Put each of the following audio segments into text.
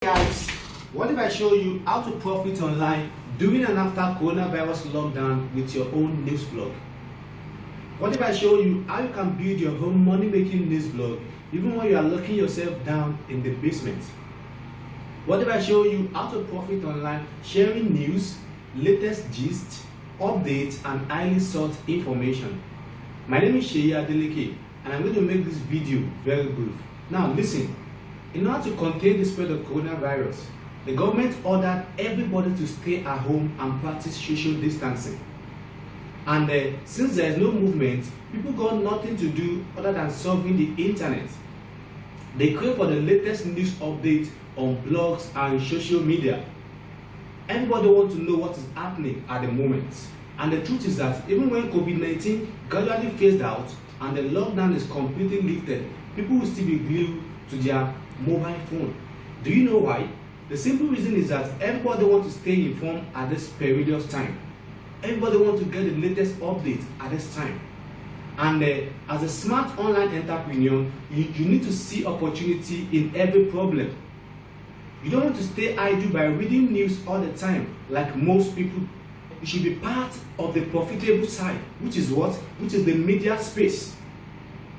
Guys, what if I show you how to profit online during and after coronavirus lockdown with your own news blog? What if I show you how you can build your own money-making news blog even when you are locking yourself down in the basement? What if I show you how to profit online sharing news, latest gist, updates, and highly sought information? My name is Seyi Adeleke, and I'm going to make this video very brief. Now listen. In order to contain the spread of coronavirus, the government ordered everybody to stay at home and practice social distancing. And since there is no movement, people got nothing to do other than surfing the internet. They crave for the latest news updates on blogs and social media. Everybody wants to know what is happening at the moment. And the truth is that even when COVID-19 gradually phased out and the lockdown is completely lifted, people will still be glued to their mobile phone. Do you know why? The simple reason is that everybody wants to stay informed at this perilous time. Everybody wants to get the latest updates at this time. And as a smart online entrepreneur, you need to see opportunity in every problem. You don't want to stay idle by reading news all the time like most people. You should be part of the profitable side, which is what? Which is the media space.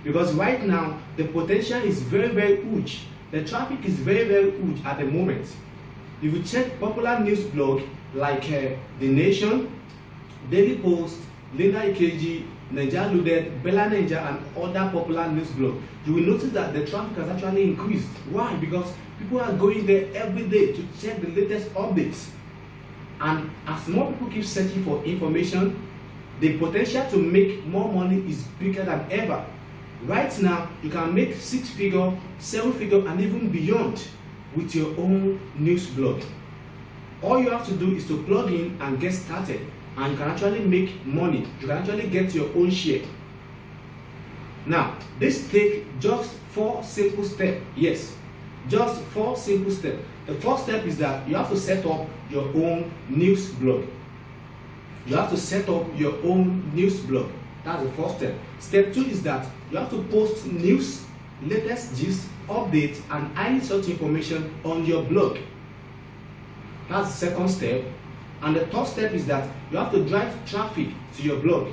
Because right now, the potential is very huge. The traffic is very huge at the moment. If you check popular news blog like The Nation, Daily Post, Linda Ikeji, Naija Loaded, Bella Naija, and other popular news blogs, you will notice that the traffic has actually increased. Why? Because people are going there every day to check the latest updates. And as more people keep searching for information, the potential to make more money is bigger than ever. Right now, you can make 6-figure, 7-figure, and even beyond with your own news blog. All you have to do is to plug in and get started, and you can actually make money. You can actually get your own share. Now, this takes just 4 simple steps. Yes, just 4 simple steps. The first step is that you have to set up your own news blog. You have to set up your own news blog. That's the first step. Step 2 is that you have to post news, latest gist, updates, and highly sought information on your blog. That's the second step. And the third step is that you have to drive traffic to your blog.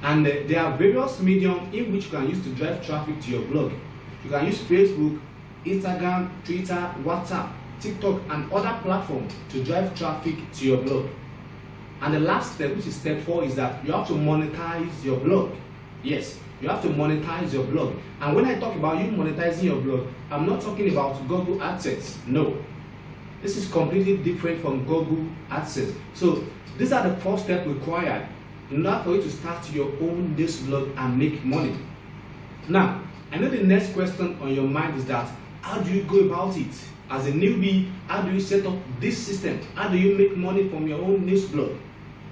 And there are various mediums in which you can use to drive traffic to your blog. You can use Facebook, Instagram, Twitter, WhatsApp, TikTok, and other platforms to drive traffic to your blog. And the last step, which is step 4, is that you have to monetize your blog. Yes, you have to monetize your blog. And when I talk about you monetizing your blog, I'm not talking about Google AdSense. No. This is completely different from Google AdSense. So these are the 4 steps required in order for you to start your own news blog and make money. Now, I know the next question on your mind is that, how do you go about it? As a newbie, how do you set up this system? How do you make money from your own news blog?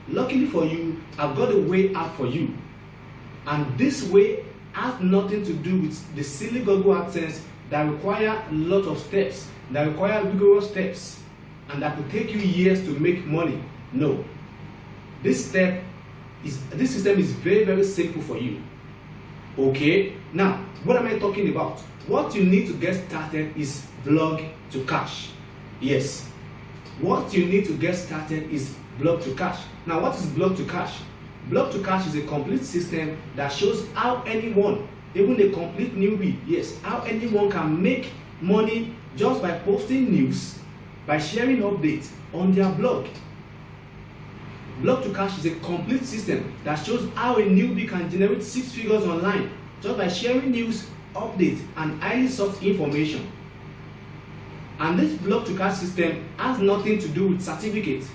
Luckily for you, I've got a way out for you. And this way has nothing to do with the silly Google AdSense that require a lot of steps, that require rigorous steps, and that could take you years to make money. No. This system is very simple for you. Okay? Now, what am I talking about? What you need to get started is blog to cash. Yes. What you need to get started is blog to cash. Now, what is blog to cash? Blog to cash is a complete system that shows how anyone, even a complete newbie, yes, how anyone can make money just by posting news, by sharing updates on their blog. Blog to cash is a complete system that shows how a newbie can generate 6 figures online just by sharing news, updates, and highly sought information. And this blog to cash system has nothing to do with certificates.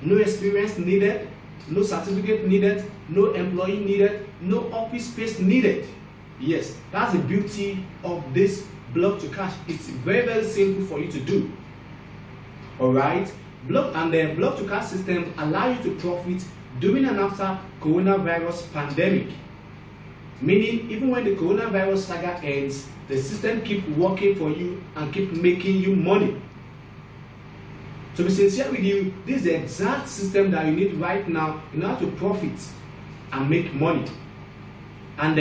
No experience needed, no certificate needed, no employee needed, no office space needed. Yes, that's the beauty of this blog to cash. It's very simple for you to do. Alright, the blog to cash system allow you to profit during and after coronavirus pandemic. Meaning, even when the coronavirus saga ends, the system keep working for you and keep making you money. To be sincere with you, this is the exact system that you need right now in order to profit and make money. And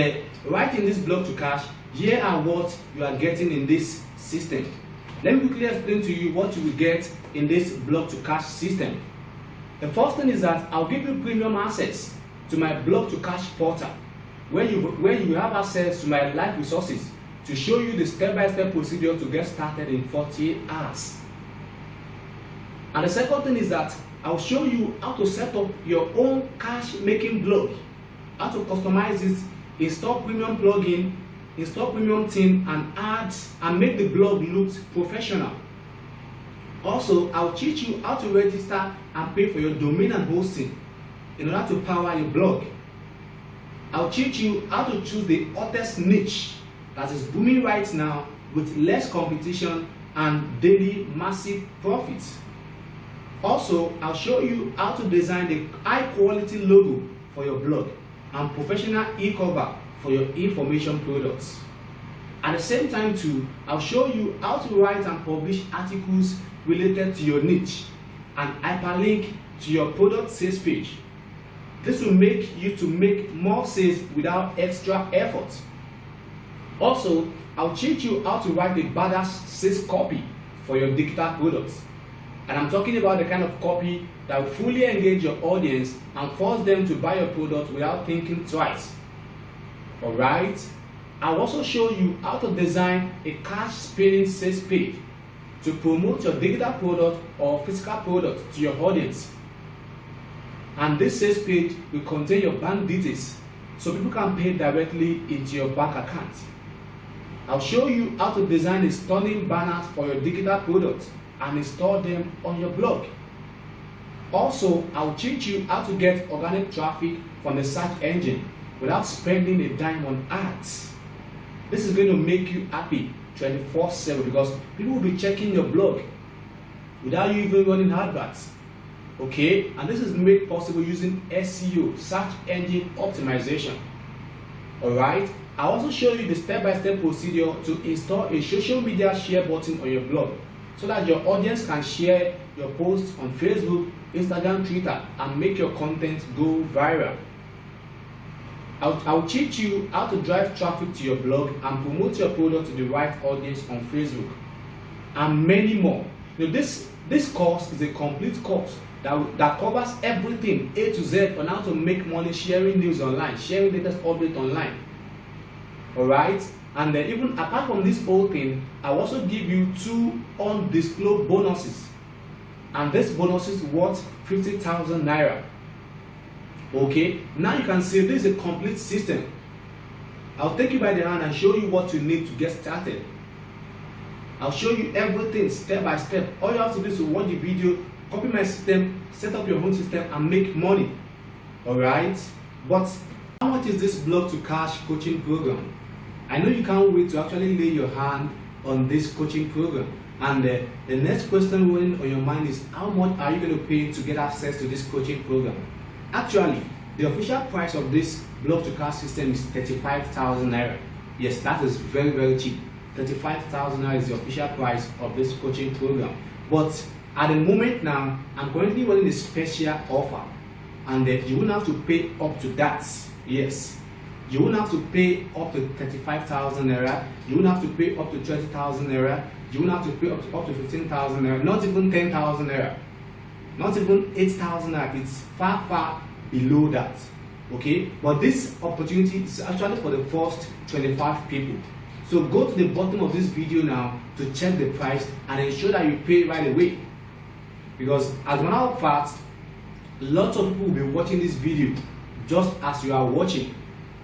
right in this blog to cash, here are what you are getting in this system. Let me quickly explain to you what you will get in this blog to cash system. The first thing is that I'll give you premium access to my blog to cash portal, where you will have access to my live resources to show you the step-by-step procedure to get started in 48 hours. And the second thing is that I'll show you how to set up your own cash making blog, how to customize it, install premium plugin, install premium theme and ads, and make the blog look professional. Also, I'll teach you how to register and pay for your domain and hosting in order to power your blog. I'll teach you how to choose the hottest niche that is booming right now with less competition and daily massive profits. Also, I'll show you how to design the high quality logo for your blog and professional e-cover for your information products. At the same time too, I'll show you how to write and publish articles related to your niche and hyperlink to your product sales page. This will make you to make more sales without extra effort. Also, I'll teach you how to write a badass sales copy for your digital products. And I'm talking about the kind of copy that will fully engage your audience and force them to buy your product without thinking twice. Alright? I'll also show you how to design a cash paying sales page to promote your digital product or physical product to your audience. And this sales page will contain your bank details so people can pay directly into your bank account. I'll show you how to design a stunning banners for your digital products and install them on your blog. Also, I'll teach you how to get organic traffic from the search engine without spending a dime on ads. This is going to make you happy 24/7 because people will be checking your blog without you even running adverts. Okay, and this is made possible using SEO, search engine optimization. Alright, I'll also show you the step-by-step procedure to install a social media share button on your blog so that your audience can share your posts on Facebook, Instagram, Twitter, and make your content go viral. I'll teach you how to drive traffic to your blog and promote your product to the right audience on Facebook, and many more. Now, this course is a complete course that covers everything A to Z on how to make money sharing news online, sharing latest update online. Alright, and then even apart from this whole thing, I'll also give you 2 undisclosed bonuses, and this bonus is worth 50,000 naira. Okay, now you can see this is a complete system. I'll take you by the hand and show you what you need to get started. I'll show you everything step by step. All you have to do is to watch the video, copy my system, set up your own system, and make money. Alright, but how much is this blog to cash coaching program? I know you can't wait to actually lay your hand on this coaching program. And the next question running on your mind is, how much are you going to pay to get access to this coaching program? Actually, the official price of this blog to cash system is 35,000 naira. Yes, that is very, very cheap. 35,000 naira is the official price of this coaching program. But at the moment now, I'm currently running a special offer, and you won't have to pay up to that. Yes, you won't have to pay up to 35,000 naira. You won't have to pay up to 20,000 naira. You won't have to pay up to 15,000 naira. Not even 10,000 naira. Not even 8,000 naira. It's far, far below that. Okay, but this opportunity is actually for the first 25 people. So go to the bottom of this video now to check the price and ensure that you pay right away. Because as a matter of fact, lots of people will be watching this video just as you are watching.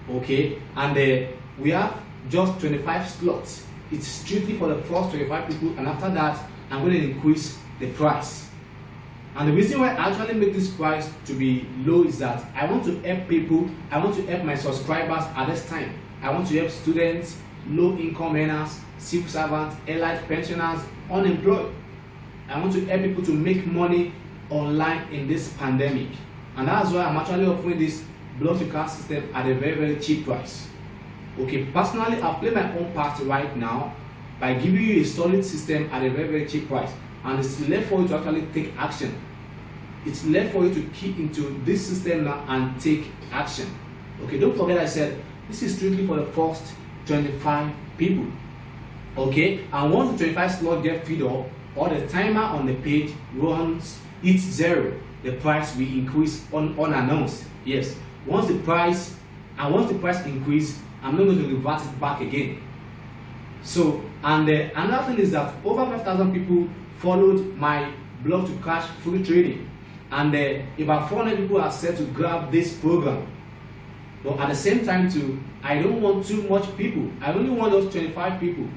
Okay, and we have just 25 slots. It's strictly for the first 25 people, and after that I'm going to increase the price. And the reason why I actually make this price to be low is that I want to help people. I want to help my subscribers at this time. I want to help students, low income earners, civil servants, allied pensioners, unemployed. I want to help people to make money online in this pandemic, and that's why I'm actually offering this blog to cash system at a very, very cheap price. Okay, personally, I've played my own part right now by giving you a solid system at a very, very cheap price, and it's left for you to actually take action. It's left for you to key into this system now and take action. Okay, don't forget I said this is strictly for the first 25 people. Okay, and once the 25 slot get filled up, or the timer on the page hits 0, the price will increase unannounced. Yes, once the price increase, I'm not going to revert it back again. So, and another thing is that over 5,000 people followed my blog to cash free trading, and about 400 people are set to grab this program. But at the same time too, I don't want too much people. I only want those 25 people,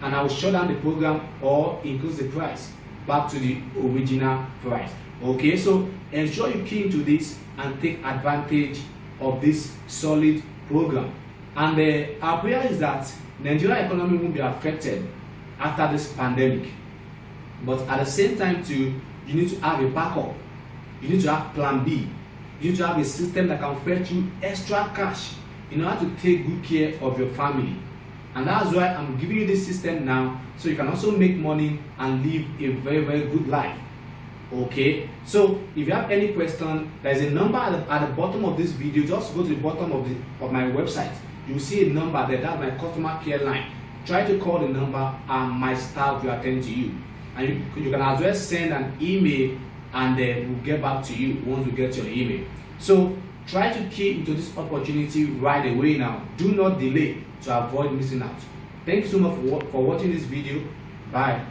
and I will shut down the program or increase the price back to the original price. Okay, so ensure you key into this and take advantage of this solid program. And our prayer is that Nigeria economy won't be affected after this pandemic. But at the same time too, you need to have a backup. You need to have plan B. You need to have a system that can fetch you extra cash in order to take good care of your family. And that's why I'm giving you this system now, so you can also make money and live a very, very good life. Okay, so if you have any question, there's a number at the bottom of this video. Just go to the bottom of my website. You'll see a number there. That's my customer care line. Try to call the number and my staff will attend to you. And you can as well send an email, and we'll get back to you once we get your email. So try to key into this opportunity right away now. Do not delay to avoid missing out. Thank you so much for watching this video. Bye.